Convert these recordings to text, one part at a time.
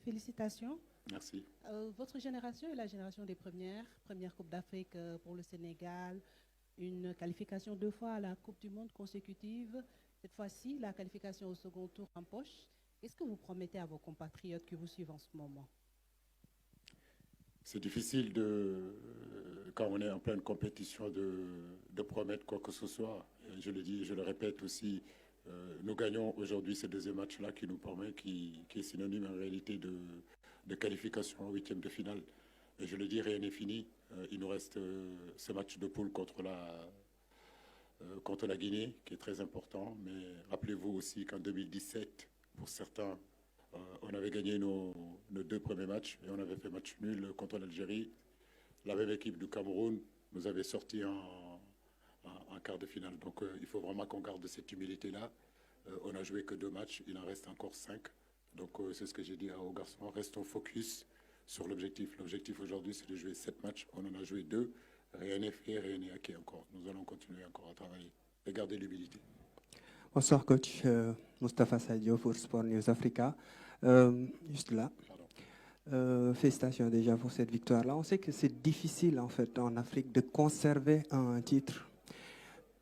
félicitations. Merci. Votre génération est la génération des première Coupe d'Afrique pour le Sénégal, une qualification 2 fois à la Coupe du Monde consécutive. Cette fois-ci, la qualification au second tour en poche. Qu'est-ce que vous promettez à vos compatriotes qui vous suivent en ce moment? C'est difficile quand on est en pleine compétition de promettre quoi que ce soit. Je le dis, je le répète aussi, nous gagnons aujourd'hui ce deuxième match-là qui nous permet, qui est synonyme en réalité de qualification en huitième de finale. Et je le dis, rien n'est fini. Il nous reste ce match de poule contre la Guinée, qui est très important. Mais rappelez-vous aussi qu'en 2017, pour certains, on avait gagné nos 2 premiers matchs et on avait fait match nul contre l'Algérie. La même équipe du Cameroun nous avait sorti en quart de finale. Donc il faut vraiment qu'on garde cette humilité-là. On n'a joué que 2 matchs, il en reste encore 5. Donc c'est ce que j'ai dit aux garçons, restons focus sur l'objectif. L'objectif aujourd'hui, c'est de jouer 7 matchs. On en a joué 2. Rien n'est fait, rien n'est acquis encore. Nous allons continuer encore à travailler et garder l'humilité. Bonsoir coach, Moustapha Sadio pour Sport News Africa. Juste là. Félicitations déjà pour cette victoire-là. On sait que c'est difficile en fait en Afrique de conserver un titre.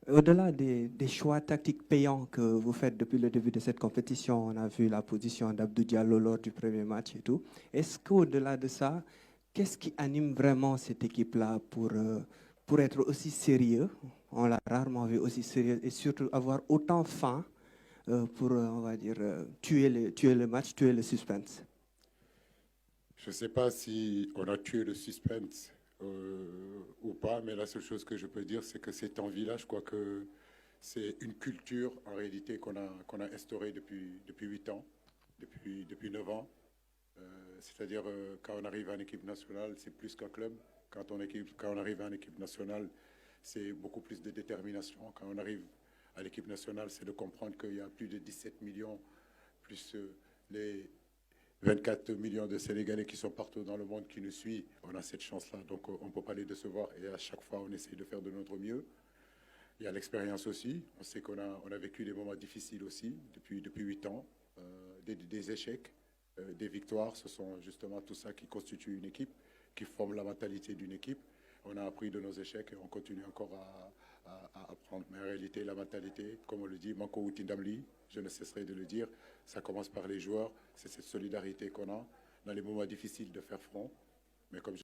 Au-delà des choix tactiques payants que vous faites depuis le début de cette compétition, on a vu la position d'Abdou Diallo lors du premier match et tout. Est-ce qu'au-delà de ça, qu'est-ce qui anime vraiment cette équipe-là pour être aussi sérieux? On l'a rarement vu aussi sérieux et surtout avoir autant faim pour, on va dire, tuer le match, tuer le suspense. Je ne sais pas si on a tué le suspense ou pas, mais la seule chose que je peux dire, c'est que cette envie-là, je crois que c'est une culture en réalité qu'on a instaurée depuis 8 ans, depuis 9 ans. C'est-à-dire quand on arrive en équipe nationale, c'est plus qu'un club. Quand on arrive en équipe nationale, c'est beaucoup plus de détermination. Quand on arrive à l'équipe nationale, c'est de comprendre qu'il y a plus de 17 millions, plus les 24 millions de Sénégalais qui sont partout dans le monde qui nous suivent. On a cette chance-là, donc on ne peut pas les décevoir. Et à chaque fois, on essaie de faire de notre mieux. Il y a l'expérience aussi. On sait qu'on a vécu des moments difficiles aussi depuis 8 ans, des échecs, des victoires. Ce sont justement tout ça qui constitue une équipe, qui forme la mentalité d'une équipe. On a appris de nos échecs et on continue encore à apprendre. Mais en réalité, la mentalité, comme on le dit, Manko Outindamli, je ne cesserai de le dire, ça commence par les joueurs. C'est cette solidarité qu'on a dans les moments difficiles de faire front. Mais comme